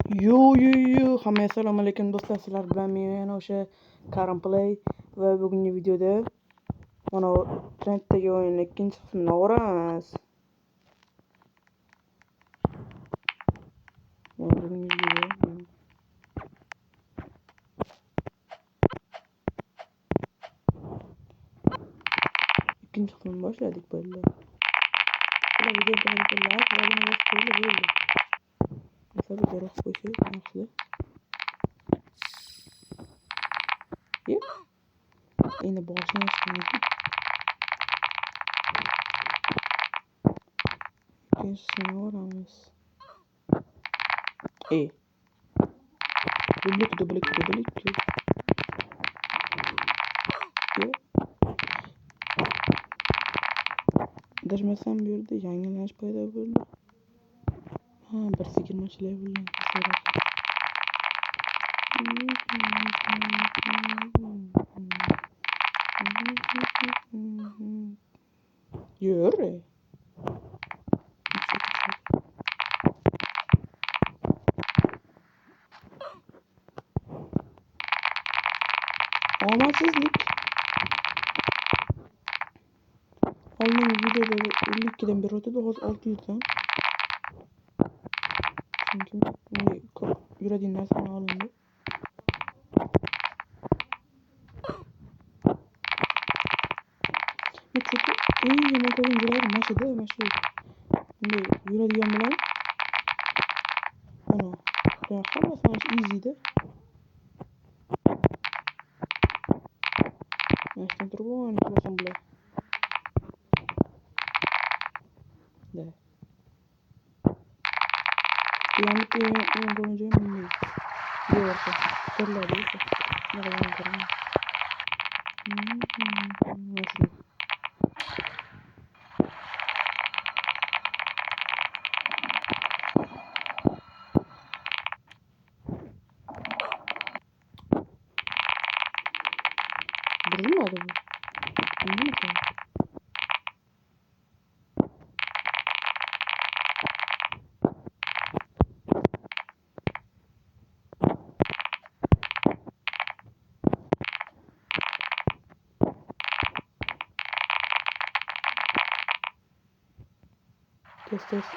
Hammaga assalomu alaykum do'stlar, sizlar bilan men yana o'sha Karim Play va bugungi videoda mana trenddagi o'yinning ikkinchi qismini o'ramiz. Bugungi video ikkinchi qismini boshladik böyle. Video bo'ldi. Mesela bir roh koşuyor, nasıl? Yep. Yine başına çıkıyor. İkincisini oramız. Dublik. Yep. Dajmasam bir yerde yangilanish paydo bo'ldi. Bir sigirma ishlaydi bilan yur. Omadsizlik. Oldingi videoda 52'den bir o'tadi, hozir 600'dan. Çünkü ko'p yuradigan narsani olindi. Çünkü yomon ko'ringan mashada, mashu. Bunday yuradigan bilan ana hammasi easy'da. Mashdan turib o'ynay olasan bular. Da. Yani oyun boyunca bilmiyorum. Diyorsa. Sorular diyorsa. Ne kadar yaparım. Nasıl? Durmadı bu. Anlamadım. Test.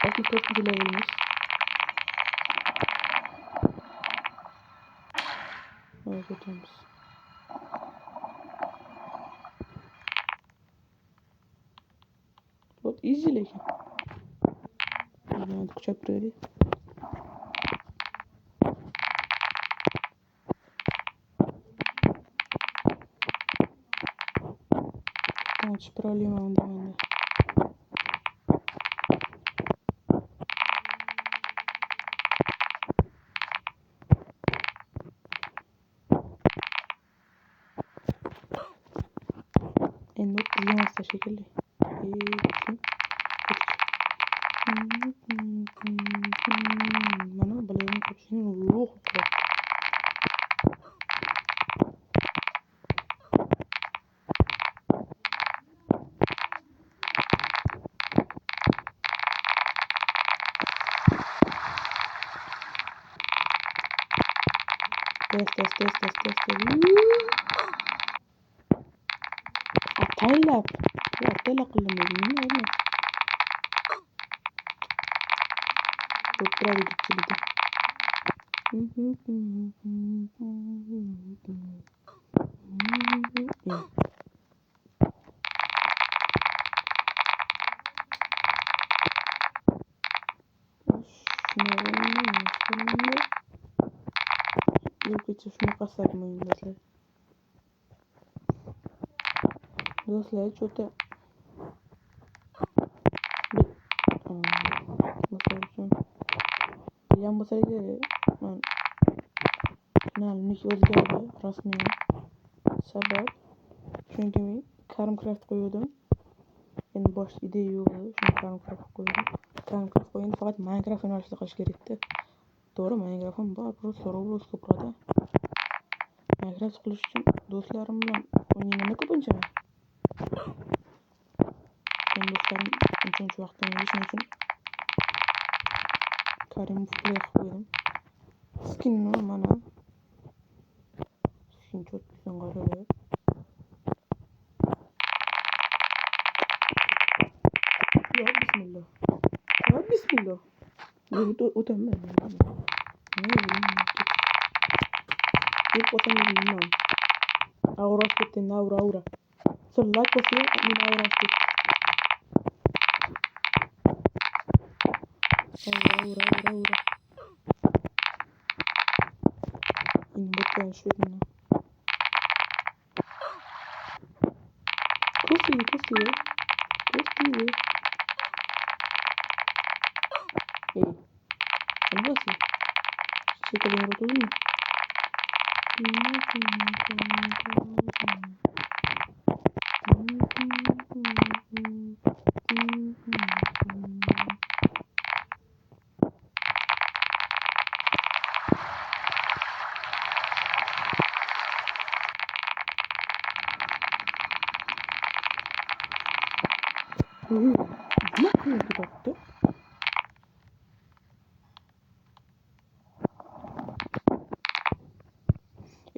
Belki 4. levelimiz. Evet, ötemiz. Вот easy lekin. Надо kuchab turaylik. Значит, проблема он давай. Endi o'tqizganmasdan shekilli. Mana bularning ko'pchiligini ruh qilib. Test. Ataylab. Atayla qilmaydi. Nima emas. To'ptiradi dikchilidi. Yo'qcha shunaqa qilsakmi do'stlar? Do'stlar, cho'ta misol uchun bilgan bo'lsangiz, men kanalimni o'zgardi rasmiy. Sabab chunki men Karimcraft qo'ydim. Endi boshqa ideya yo'q edi, shuni Karimcraft qo'ydim. Karimcraft qo'ydim, faqat Minecraft yo'nalishida qilish kerak edi. To'g'ri, Minecraft ham bor, просто Roblox ko'proqda. biraz qilish uchun do'stlarim bilan o'ynayman ko'pincha. Do'stlarim uncha vaqtim yo'q, shuning uchun Karimov play qilib qo'ydim. Skinni mana. Skin çok güzel qarab. Ya bismillah. Ya bismillah. O'taman. Deb o'tamayman. Avrasi ketdi, avra. So'lak bo'lsa, men avrasi ketdi. Avra. Endi bitta shvetni. Ko'sti. Ey. Albatta. Şekerden yaratılır mı? Ne kıyafet?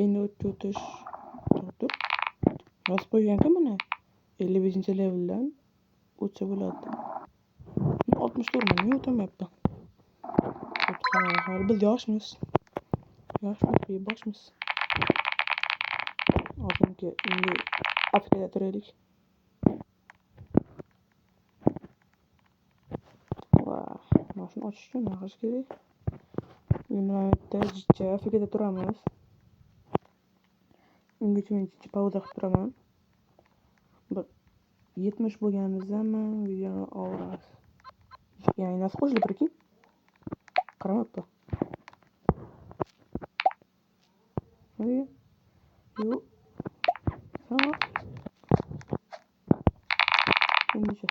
Endi o'tish to'xtab yozib qo'yganku mana 55 leveldan o'tsa bo'ladi. 64 niye o'tamayapti? Hali biz yoshmiz, boshmiz. Oldingi endi Afrikada turaylik. Mana shuni ochish uchun nima qilish kerak? Endi mana bu yerda Afrikada turamiz. Ungacha men pauza qilib turaman. Bir 70 bo'lganimizdanmi videoni olamiz. Ya'ni nasib qo'shilib birkin. Qaramabdi. Yo'q. Tamam. Endicha.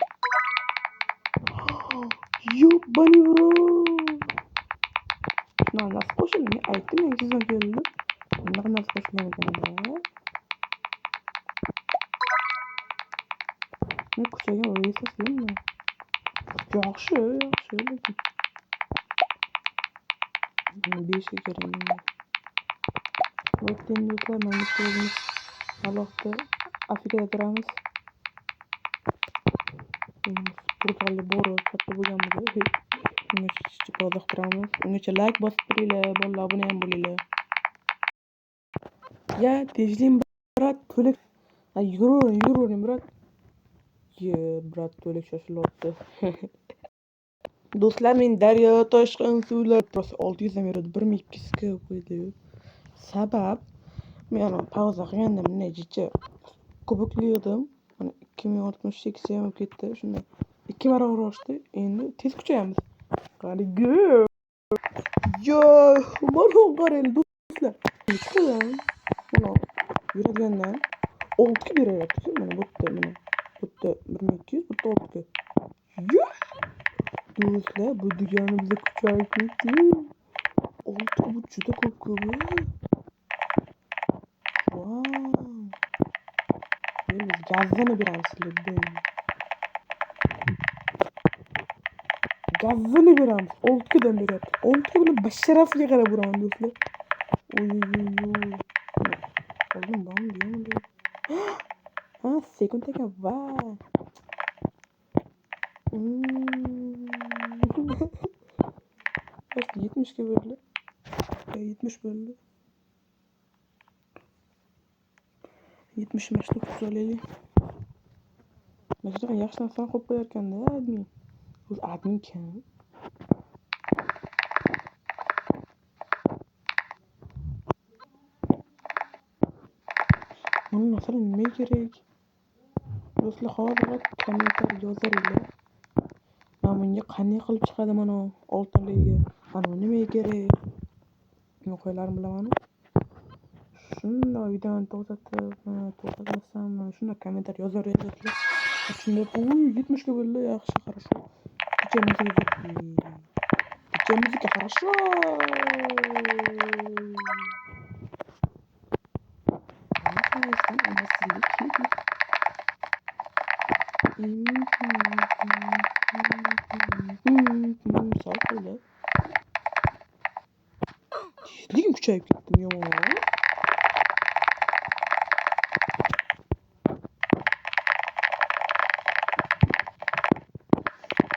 Yo'q, bani bro. Shuna nasib qo'shildi. Men aytdim, men sizdan keldim. Bunaqa nasib qo'shilgan ekan. Men kuchaga o'ylayapsizmi? Yaxshi lekin. Buni 5 ga kerak endi. Vaqtni yo'qlar, mana o'zimiz alohida Afrikada turamiz. Portugalga borib katta bo'lganmiz. Ungacha pauza qilib turamiz. Ungacha like bosib turinglar, bolalar, obuna ham bo'linglar. Ya, tezlim brat, to'lik. Yuravering brat. Brat to'lik shoshilyapti. Do'stlar, men daryo toshqin suvlar prosta 600 dan beradi. 1200 ga qo'ydi. Sabab men pauza qilganda necha kubokli edim. Mana 2068 ham ketdi. Shunday 2 barobar oshdi. Endi tez kuchayamiz. Qariga. Yo, mana qarang do'stlar. Chiqadan. Mana yuradigandan 6 ga beryapti. Mana bu yerda 1200, bu yerda 6 ga. Yo! Do'stlar, bu degani bizga kuchayib ketdi. 6 bu juda ko'p. Wow. Biz gazni beramiz sizlarga. Gazni beramiz. 6 dan beryapti. 6 bilan basharasiga qarab uraman do'stlar. Oy. Oldin bormi? Ha, sekund ekan. Va. 70 ga bo'ldi. 70 bo'ldi. 70 mashtu qo'yaylik. Mana yaxshi narsa qo'yib qo'yar ekanda, admin. O'z admin kim? Mana masalan nima kerak? Do'stlar, hozir kommentar yozaringlar. Mana bunga qanday qilib chiqadi mana oltinligiga? Mana nima kerak? Men qo'ylarim bilaman. Shunday videoni to'xtatmasam, shunday kommentar yozaveringlar. Shunday 70 ga bo'ldi, yaxshi, хорошо. Picha muzika, хорошо. Neyse ama sildik. Sağ söyle. Çizdiğim küçük gittim ya.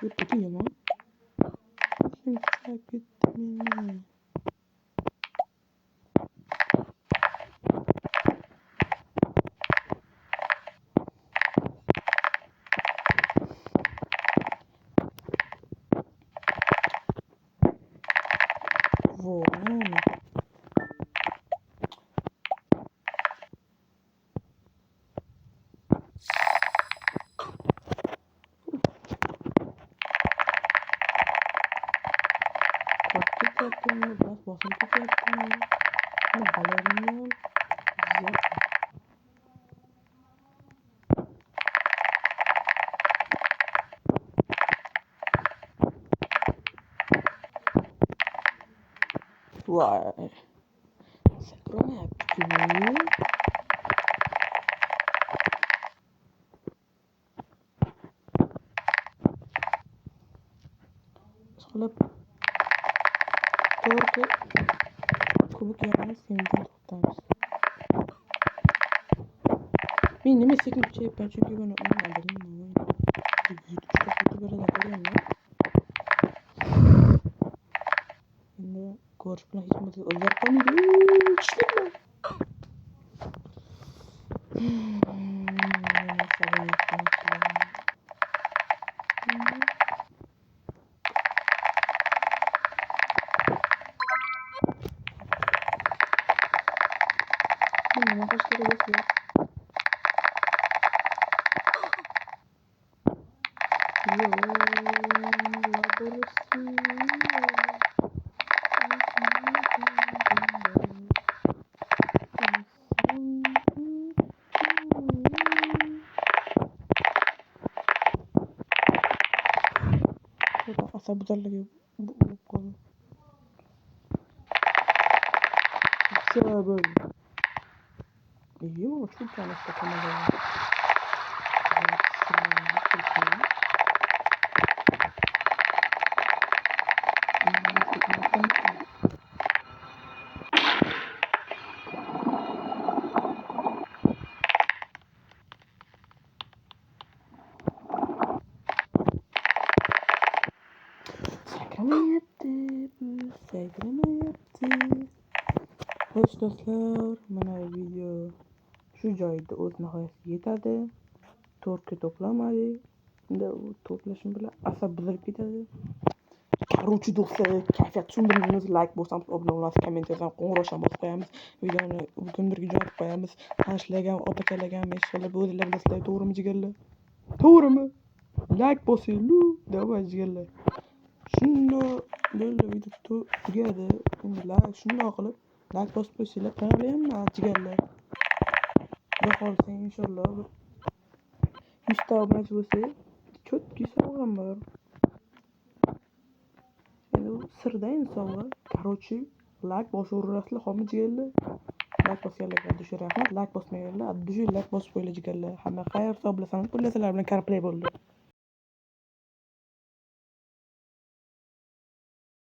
Yapıyordun ya lan. Çizdiğim küçük gittim ya. Vay. Taktik yaptım ya. Biraz basıntık yaptım ya. Ne balerin ya. Güzel. Vay. Sakrama yaptık. Sonra torku kubuk yapmayı sevdim tutarız. Benim istediğim bir şey ben çünkü ben onu alırım. YouTube böyle de koyuyorum ya. Şimdi korkuna hiç mi özellikle çıkmıyor. Arkadaşlar bakıyor. Asa budarla gibi bu konu. Şöyle böyle. İyi ama çok yanlış takamadım. Sakrama yaptı bu. Sakrama yaptı. Hoş dostlar. Mana video şu joyda o'z nihoyasiga yetadi. Tortga to'plamadik. Endi u to'plashim bilan asab buzilib ketadi. Короче, do'stlar, kayfiyat tushundirmaymiz. Like bosamiz, obuna olamiz, komment yozamiz, qo'ng'iroqchani bosib qo'yamiz. Videoni kimdirga jo'natib qo'yamiz. Tanishlarga, opakalarga, meshalarga o'zinglar bilasizlar, to'g'rimi jigarlar? To'g'rimi? Like bosinglar, давай jigarlar. Shundoq bo'ldi, video tugadi. Endi like shundoq qilib like bosib qo'ysanglar qaralayapman jigarlar. Xudo xohlasa inshaalloh 100 ta obunachi bo'lsa, cho'tki sovg'am bor. Sırda sovg'a. Короче, like bosaverasizlar, hamma jigarlar. Like bosganlarga addishi rahmat, like bosmaganlar addishi like bosib qo'yinglar jigarlar. Hamma xayr, sog' bilasan, bilasalar bilan CarPlay bo'ldi.